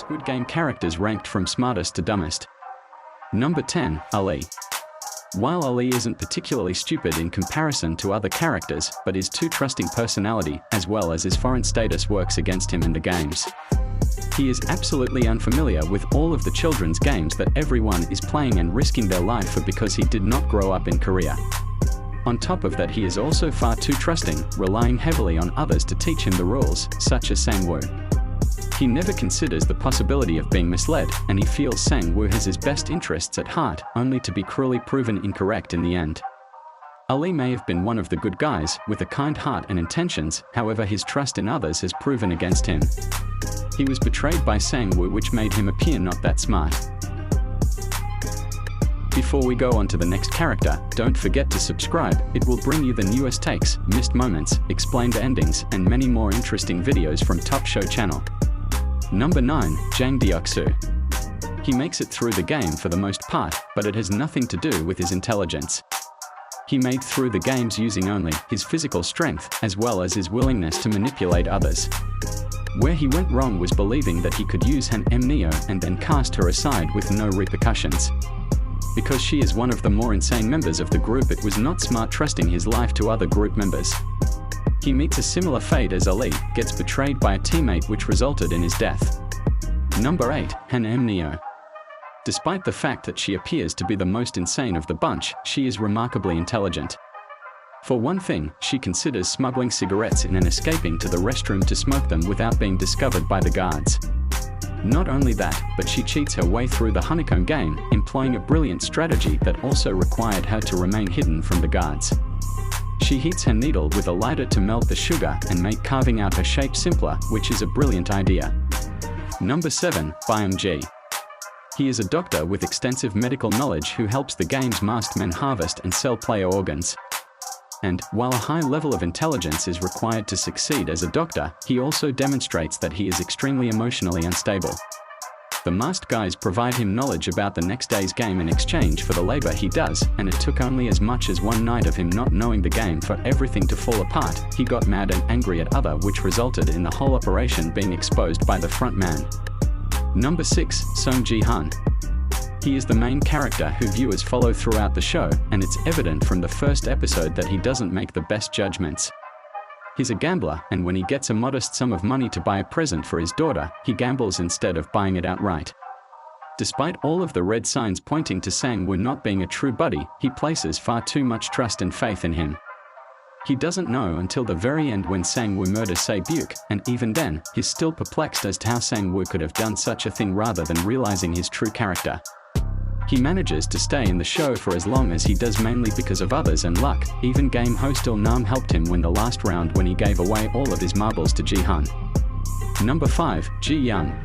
Squid Game characters ranked from smartest to dumbest. Number 10, Ali. While Ali isn't particularly stupid in comparison to other characters, but his too trusting personality, as well as his foreign status, works against him in the games. He is absolutely unfamiliar with all of the children's games that everyone is playing and risking their life for because he did not grow up in Korea. On top of that, he is also far too trusting, relying heavily on others to teach him the rules, such as Sang-woo. He never considers the possibility of being misled, and he feels Sang-woo has his best interests at heart, only to be cruelly proven incorrect in the end. Ali may have been one of the good guys, with a kind heart and intentions, however his trust in others has proven against him. He was betrayed by Sang-woo, which made him appear not that smart. Before we go on to the next character, don't forget to subscribe. It will bring you the newest takes, missed moments, explained endings, and many more interesting videos from Top Show channel. Number 9, Jang Deok-su. He makes it through the game for the most part, but it has nothing to do with his intelligence. He made through the games using only his physical strength, as well as his willingness to manipulate others. Where he went wrong was believing that he could use Han Neo and then cast her aside with no repercussions. Because she is one of the more insane members of the group, it was not smart trusting his life to other group members. He meets a similar fate as Ali, gets betrayed by a teammate which resulted in his death. Number 8, Han Neo. Despite the fact that she appears to be the most insane of the bunch, she is remarkably intelligent. For one thing, she considers smuggling cigarettes in and escaping to the restroom to smoke them without being discovered by the guards. Not only that, but she cheats her way through the honeycomb game, employing a brilliant strategy that also required her to remain hidden from the guards. She heats her needle with a lighter to melt the sugar and make carving out her shape simpler, which is a brilliant idea. Number 7, Byeong Gi. He is a doctor with extensive medical knowledge who helps the game's masked men harvest and sell player organs. And, while a high level of intelligence is required to succeed as a doctor, he also demonstrates that he is extremely emotionally unstable. The masked guys provide him knowledge about the next day's game in exchange for the labor he does, and it took only as much as one night of him not knowing the game for everything to fall apart. He got mad and angry at other, which resulted in the whole operation being exposed by the front man. Number 6, Seong Gi Hun. He is the main character who viewers follow throughout the show, and it's evident from the first episode that he doesn't make the best judgments. He's a gambler, and when he gets a modest sum of money to buy a present for his daughter, he gambles instead of buying it outright. Despite all of the red signs pointing to Sang-woo not being a true buddy, he places far too much trust and faith in him. He doesn't know until the very end when Sang-woo murders Sae Byeok, and even then, he's still perplexed as to how Sang-woo could have done such a thing rather than realizing his true character. He manages to stay in the show for as long as he does, mainly because of others and luck. Even game host Il Nam helped him win the last round when he gave away all of his marbles to Gi Hun. Number 5, Yeong.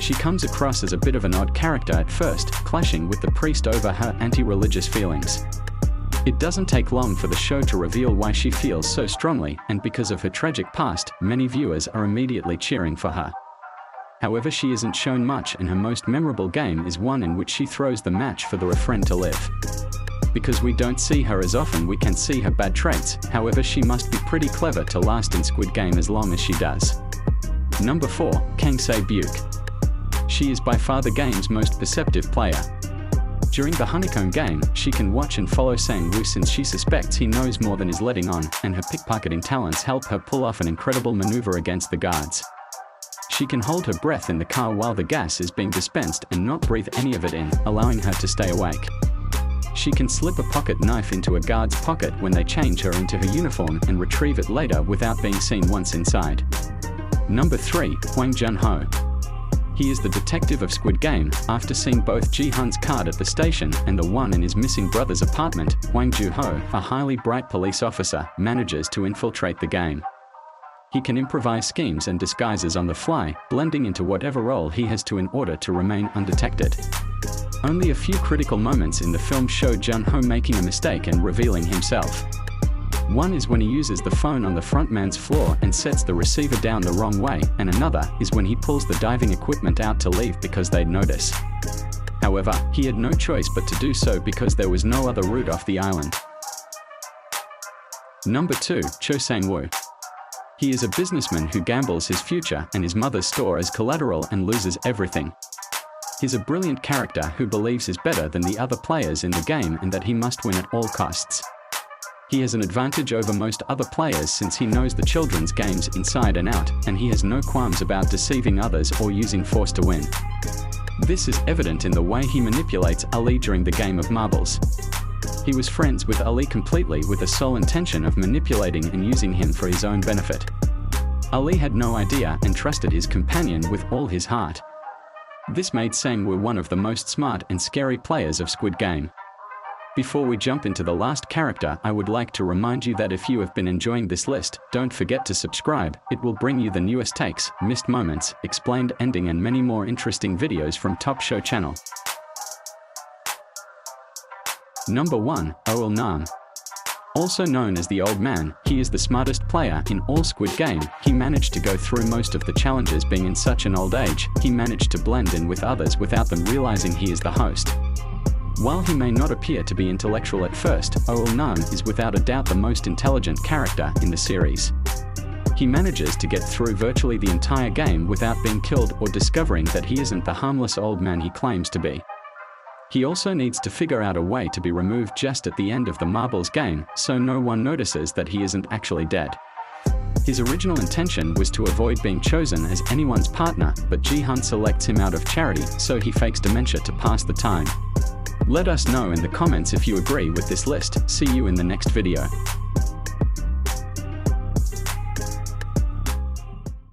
She comes across as a bit of an odd character at first, clashing with the priest over her anti-religious feelings. It doesn't take long for the show to reveal why she feels so strongly, and because of her tragic past, many viewers are immediately cheering for her. However, she isn't shown much, and her most memorable game is one in which she throws the match for the friend to live. Because we don't see her as often, we can see her bad traits, however she must be pretty clever to last in Squid Game as long as she does. Number 4, Kang Sae Byeok. She is by far the game's most perceptive player. During the honeycomb game, she can watch and follow Sang-woo since she suspects he knows more than is letting on, and her pickpocketing talents help her pull off an incredible maneuver against the guards. She can hold her breath in the car while the gas is being dispensed and not breathe any of it in, allowing her to stay awake. She can slip a pocket knife into a guard's pocket when they change her into her uniform and retrieve it later without being seen once inside. Number 3, Hwang Jun Ho. He is the detective of Squid Game. After seeing both Gi Hun's card at the station and the one in his missing brother's apartment, Hwang Jun Ho, a highly bright police officer, manages to infiltrate the game. He can improvise schemes and disguises on the fly, blending into whatever role he has to in order to remain undetected. Only a few critical moments in the film show Jun Ho making a mistake and revealing himself. One is when he uses the phone on the frontman's floor and sets the receiver down the wrong way, and another is when he pulls the diving equipment out to leave because they'd notice. However, he had no choice but to do so because there was no other route off the island. Number 2, Cho Sang-woo. He is a businessman who gambles his future and his mother's store as collateral and loses everything. He's a brilliant character who believes he's better than the other players in the game and that he must win at all costs. He has an advantage over most other players since he knows the children's games inside and out, and he has no qualms about deceiving others or using force to win. This is evident in the way he manipulates Ali during the game of marbles. He was friends with Ali completely with the sole intention of manipulating and using him for his own benefit. Ali had no idea and trusted his companion with all his heart. This made Seong Gi one of the most smart and scary players of Squid Game. Before we jump into the last character, I would like to remind you that if you have been enjoying this list, don't forget to subscribe. It will bring you the newest takes, missed moments, explained ending and many more interesting videos from Top Show channel. Number 1. Oil Nam. Also known as the Old Man, he is the smartest player in all Squid Game. He managed to go through most of the challenges being in such an old age. He managed to blend in with others without them realizing he is the host. While he may not appear to be intellectual at first, Oil Nam is without a doubt the most intelligent character in the series. He manages to get through virtually the entire game without being killed or discovering that he isn't the harmless old man he claims to be. He also needs to figure out a way to be removed just at the end of the marbles game, so no one notices that he isn't actually dead. His original intention was to avoid being chosen as anyone's partner, but Gi Hun selects him out of charity, so he fakes dementia to pass the time. Let us know in the comments if you agree with this list. See you in the next video.